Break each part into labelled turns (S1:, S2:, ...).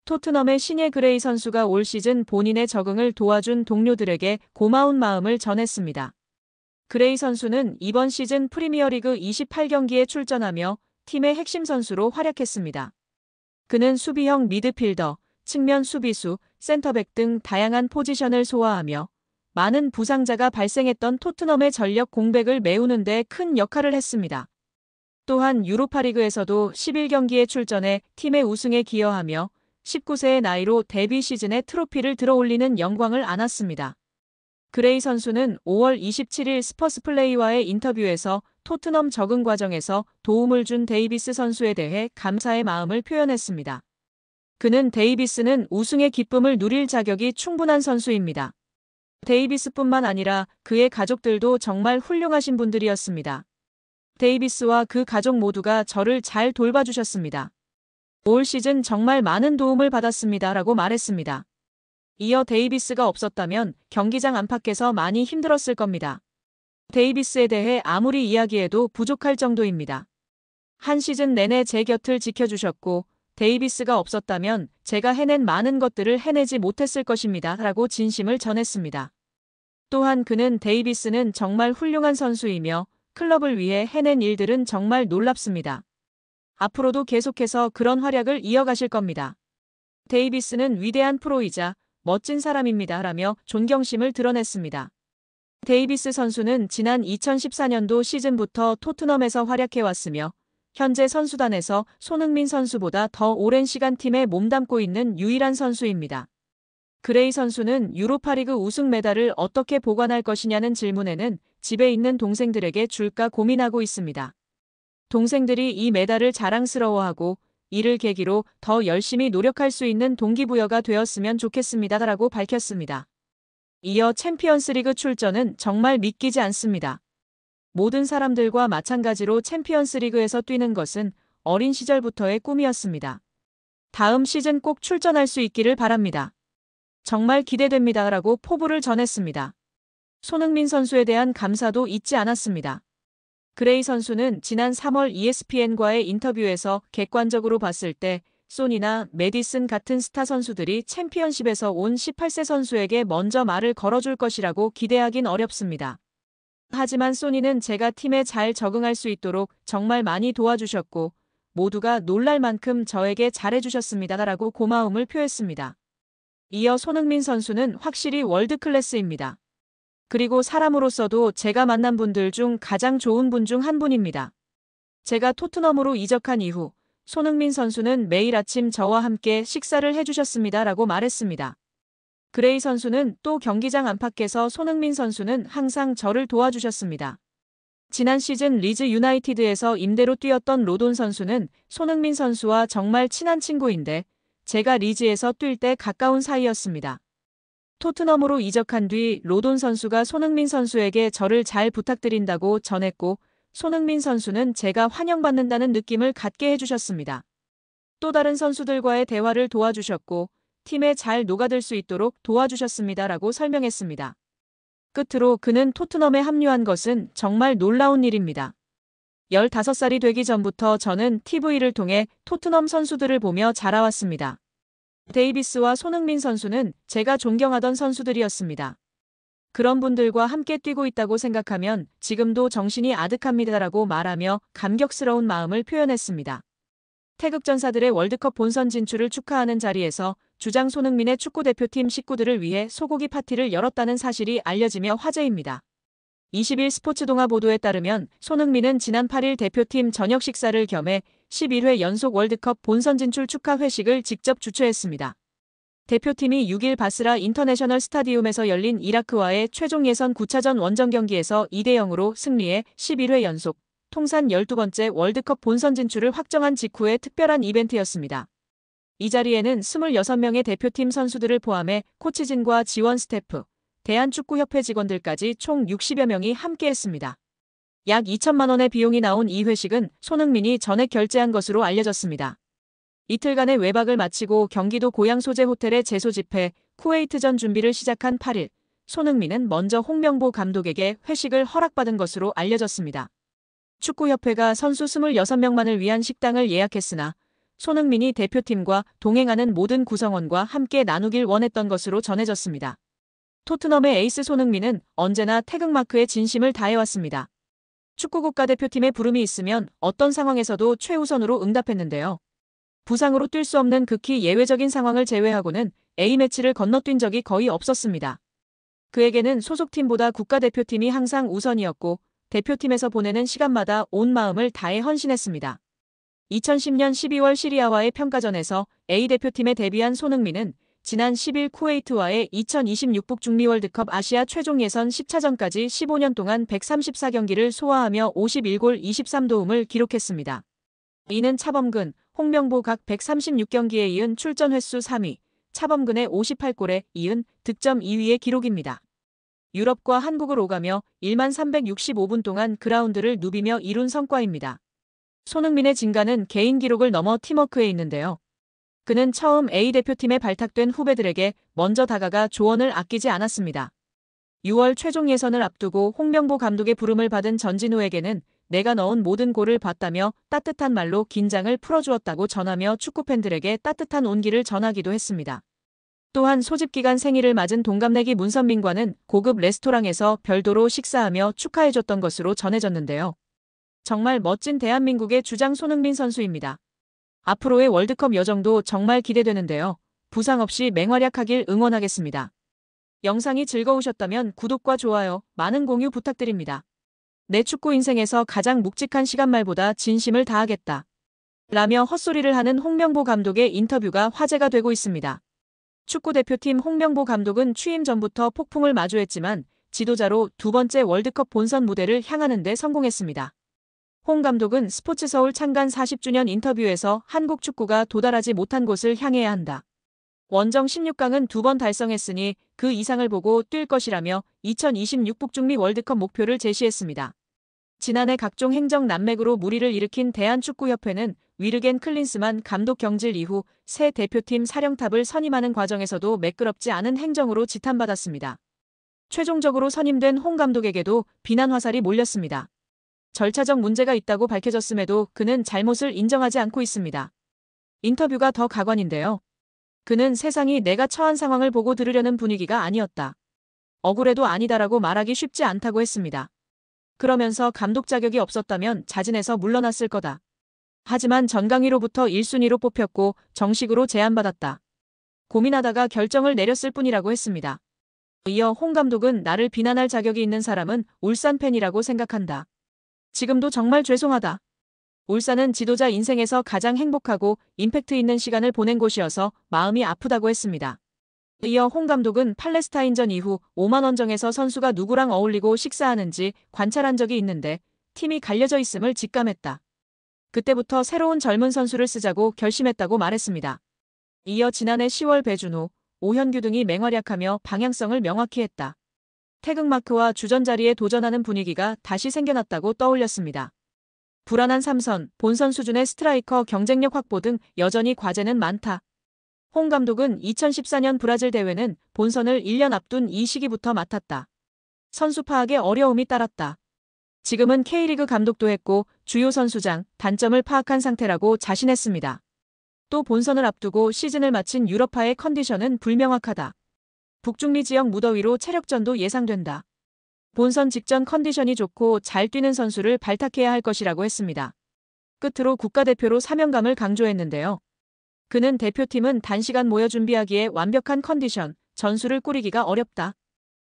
S1: 토트넘의 신예 그레이 선수가 올 시즌 본인의 적응을 도와준 동료들에게 고마운 마음을 전했습니다. 그레이 선수는 이번 시즌 프리미어리그 28경기에 출전하며 팀의 핵심 선수로 활약했습니다. 그는 수비형 미드필더, 측면 수비수, 센터백 등 다양한 포지션을 소화하며 많은 부상자가 발생했던 토트넘의 전력 공백을 메우는 데 큰 역할을 했습니다. 또한 유로파리그에서도 11경기에 출전해 팀의 우승에 기여하며 19세의 나이로 데뷔 시즌에 트로피를 들어올리는 영광을 안았습니다. 그레이 선수는 5월 27일 스퍼스플레이와의 인터뷰에서 토트넘 적응 과정에서 도움을 준 데이비스 선수에 대해 감사의 마음을 표현했습니다. 그는 데이비스는 우승의 기쁨을 누릴 자격이 충분한 선수입니다. 데이비스뿐만 아니라 그의 가족들도 정말 훌륭하신 분들이었습니다. 데이비스와 그 가족 모두가 저를 잘 돌봐주셨습니다. 올 시즌 정말 많은 도움을 받았습니다. 라고 말했습니다. 이어 데이비스가 없었다면 경기장 안팎에서 많이 힘들었을 겁니다. 데이비스에 대해 아무리 이야기해도 부족할 정도입니다. 한 시즌 내내 제 곁을 지켜주셨고 데이비스가 없었다면 제가 해낸 많은 것들을 해내지 못했을 것입니다. 라고 진심을 전했습니다. 또한 그는 데이비스는 정말 훌륭한 선수이며 클럽을 위해 해낸 일들은 정말 놀랍습니다. 앞으로도 계속해서 그런 활약을 이어가실 겁니다. 데이비스는 위대한 프로이자 멋진 사람입니다. 라며 존경심을 드러냈습니다. 데이비스 선수는 지난 2014년도 시즌부터 토트넘에서 활약해왔으며 현재 선수단에서 손흥민 선수보다 더 오랜 시간 팀에 몸담고 있는 유일한 선수입니다. 그레이 선수는 유로파리그 우승 메달을 어떻게 보관할 것이냐는 질문에는 집에 있는 동생들에게 줄까 고민하고 있습니다. 동생들이 이 메달을 자랑스러워하고 이를 계기로 더 열심히 노력할 수 있는 동기부여가 되었으면 좋겠습니다. 라고 밝혔습니다. 이어 챔피언스리그 출전은 정말 믿기지 않습니다. 모든 사람들과 마찬가지로 챔피언스리그에서 뛰는 것은 어린 시절부터의 꿈이었습니다. 다음 시즌 꼭 출전할 수 있기를 바랍니다. 정말 기대됩니다. 라고 포부를 전했습니다. 손흥민 선수에 대한 감사도 잊지 않았습니다. 그레이 선수는 지난 3월 ESPN과의 인터뷰에서 객관적으로 봤을 때 소니나 메디슨 같은 스타 선수들이 챔피언십에서 온 18세 선수에게 먼저 말을 걸어줄 것이라고 기대하긴 어렵습니다. 하지만 소니는 제가 팀에 잘 적응할 수 있도록 정말 많이 도와주셨고 모두가 놀랄 만큼 저에게 잘해주셨습니다. 라고 고마움을 표했습니다. 이어 손흥민 선수는 확실히 월드클래스입니다. 그리고 사람으로서도 제가 만난 분들 중 가장 좋은 분 중 한 분입니다. 제가 토트넘으로 이적한 이후 손흥민 선수는 매일 아침 저와 함께 식사를 해주셨습니다. 라고 말했습니다. 그레이 선수는 또 경기장 안팎에서 손흥민 선수는 항상 저를 도와주셨습니다. 지난 시즌 리즈 유나이티드에서 임대로 뛰었던 로돈 선수는 손흥민 선수와 정말 친한 친구인데 제가 리즈에서 뛸 때 가까운 사이였습니다. 토트넘으로 이적한 뒤 로돈 선수가 손흥민 선수에게 저를 잘 부탁드린다고 전했고 손흥민 선수는 제가 환영받는다는 느낌을 갖게 해주셨습니다. 또 다른 선수들과의 대화를 도와주셨고 팀에 잘 녹아들 수 있도록 도와주셨습니다. 라고 설명했습니다. 끝으로 그는 토트넘에 합류한 것은 정말 놀라운 일입니다. 15살이 되기 전부터 저는 TV를 통해 토트넘 선수들을 보며 자라왔습니다. 데이비스와 손흥민 선수는 제가 존경하던 선수들이었습니다. 그런 분들과 함께 뛰고 있다고 생각하면 지금도 정신이 아득합니다라고 말하며 감격스러운 마음을 표현했습니다. 태극전사들의 월드컵 본선 진출을 축하하는 자리에서 주장 손흥민의 축구대표팀 식구들을 위해 소고기 파티를 열었다는 사실이 알려지며 화제입니다. 20일 스포츠동아 보도에 따르면 손흥민은 지난 8일 대표팀 저녁 식사를 겸해 11회 연속 월드컵 본선 진출 축하 회식을 직접 주최했습니다. 대표팀이 6일 바스라 인터내셔널 스타디움에서 열린 이라크와의 최종 예선 9차전 원정 경기에서 2대0으로 승리해 11회 연속 통산 12번째 월드컵 본선 진출을 확정한 직후의 특별한 이벤트였습니다. 이 자리에는 26명의 대표팀 선수들을 포함해 코치진과 지원 스태프, 대한축구협회 직원들까지 총 60여 명이 함께했습니다. 약 2천만 원의 비용이 나온 이 회식은 손흥민이 전액 결제한 것으로 알려졌습니다. 이틀간의 외박을 마치고 경기도 고향 소재 호텔에 재소집해 쿠웨이트전 준비를 시작한 8일, 손흥민은 먼저 홍명보 감독에게 회식을 허락받은 것으로 알려졌습니다. 축구협회가 선수 26명만을 위한 식당을 예약했으나 손흥민이 대표팀과 동행하는 모든 구성원과 함께 나누길 원했던 것으로 전해졌습니다. 토트넘의 에이스 손흥민은 언제나 태극마크에 진심을 다해왔습니다. 축구 국가대표팀에 부름이 있으면 어떤 상황에서도 최우선으로 응답했는데요. 부상으로 뛸 수 없는 극히 예외적인 상황을 제외하고는 A매치를 건너뛴 적이 거의 없었습니다. 그에게는 소속팀보다 국가대표팀이 항상 우선이었고 대표팀에서 보내는 시간마다 온 마음을 다해 헌신했습니다. 2010년 12월 시리아와의 평가전에서 A대표팀에 데뷔한 손흥민은 지난 10일 쿠웨이트와의 2026 북중미 월드컵 아시아 최종 예선 10차전까지 15년 동안 134경기를 소화하며 51골 23도움을 기록했습니다. 이는 차범근, 홍명보 각 136경기에 이은 출전 횟수 3위, 차범근의 58골에 이은 득점 2위의 기록입니다. 유럽과 한국을 오가며 1만 365분 동안 그라운드를 누비며 이룬 성과입니다. 손흥민의 진가는 개인 기록을 넘어 팀워크에 있는데요. 그는 처음 A대표팀에 발탁된 후배들에게 먼저 다가가 조언을 아끼지 않았습니다. 6월 최종 예선을 앞두고 홍명보 감독의 부름을 받은 전진우에게는 내가 넣은 모든 골을 봤다며 따뜻한 말로 긴장을 풀어주었다고 전하며 축구팬들에게 따뜻한 온기를 전하기도 했습니다. 또한 소집기간 생일을 맞은 동갑내기 문선민과는 고급 레스토랑에서 별도로 식사하며 축하해줬던 것으로 전해졌는데요. 정말 멋진 대한민국의 주장 손흥민 선수입니다. 앞으로의 월드컵 여정도 정말 기대되는데요. 부상 없이 맹활약하길 응원하겠습니다. 영상이 즐거우셨다면 구독과 좋아요, 많은 공유 부탁드립니다. 내 축구 인생에서 가장 묵직한 시간 말보다 진심을 다하겠다. 라며 헛소리를 하는 홍명보 감독의 인터뷰가 화제가 되고 있습니다. 축구대표팀 홍명보 감독은 취임 전부터 폭풍을 마주했지만 지도자로 두 번째 월드컵 본선 무대를 향하는 데 성공했습니다. 홍 감독은 스포츠서울 창간 40주년 인터뷰에서 한국 축구가 도달하지 못한 곳을 향해야 한다. 원정 16강은 2번 달성했으니 그 이상을 보고 뛸 것이라며 2026 북중미 월드컵 목표를 제시했습니다. 지난해 각종 행정 난맥으로 물의를 일으킨 대한축구협회는 위르겐 클린스만 감독 경질 이후 새 대표팀 사령탑을 선임하는 과정에서도 매끄럽지 않은 행정으로 지탄받았습니다. 최종적으로 선임된 홍 감독에게도 비난 화살이 몰렸습니다. 절차적 문제가 있다고 밝혀졌음에도 그는 잘못을 인정하지 않고 있습니다. 인터뷰가 더 가관인데요. 그는 세상이 내가 처한 상황을 보고 들으려는 분위기가 아니었다. 억울해도 아니다라고 말하기 쉽지 않다고 했습니다. 그러면서 감독 자격이 없었다면 자진해서 물러났을 거다. 하지만 전강위로부터 1순위로 뽑혔고 정식으로 제안받았다. 고민하다가 결정을 내렸을 뿐이라고 했습니다. 이어 홍 감독은 나를 비난할 자격이 있는 사람은 울산 팬이라고 생각한다. 지금도 정말 죄송하다. 울산은 지도자 인생에서 가장 행복하고 임팩트 있는 시간을 보낸 곳이어서 마음이 아프다고 했습니다. 이어 홍 감독은 팔레스타인전 이후 오만원정에서 선수가 누구랑 어울리고 식사하는지 관찰한 적이 있는데 팀이 갈려져 있음을 직감했다. 그때부터 새로운 젊은 선수를 쓰자고 결심했다고 말했습니다. 이어 지난해 10월 배준호, 오현규 등이 맹활약하며 방향성을 명확히 했다. 태극마크와 주전 자리에 도전하는 분위기가 다시 생겨났다고 떠올렸습니다. 불안한 삼선, 본선 수준의 스트라이커 경쟁력 확보 등 여전히 과제는 많다. 홍 감독은 2014년 브라질 대회는 본선을 1년 앞둔 이 시기부터 맡았다. 선수 파악에 어려움이 따랐다. 지금은 K리그 감독도 했고 주요 선수장, 단점을 파악한 상태라고 자신했습니다. 또 본선을 앞두고 시즌을 마친 유럽파의 컨디션은 불명확하다. 북중미 지역 무더위로 체력전도 예상된다. 본선 직전 컨디션이 좋고 잘 뛰는 선수를 발탁해야 할 것이라고 했습니다. 끝으로 국가대표로 사명감을 강조했는데요. 그는 대표팀은 단시간 모여 준비하기에 완벽한 컨디션, 전술을 꾸리기가 어렵다.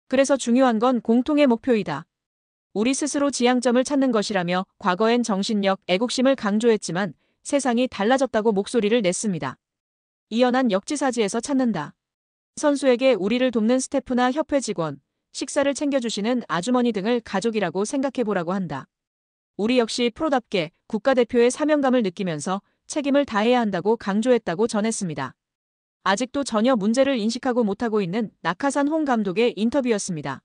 S1: 그래서 중요한 건 공통의 목표이다. 우리 스스로 지향점을 찾는 것이라며 과거엔 정신력, 애국심을 강조했지만 세상이 달라졌다고 목소리를 냈습니다. 이어 난 역지사지에서 찾는다. 선수에게 우리를 돕는 스태프나 협회 직원, 식사를 챙겨주시는 아주머니 등을 가족이라고 생각해보라고 한다. 우리 역시 프로답게 국가대표의 사명감을 느끼면서 책임을 다해야 한다고 강조했다고 전했습니다. 아직도 전혀 문제를 인식하고 못하고 있는 낙하산 홍 감독의 인터뷰였습니다.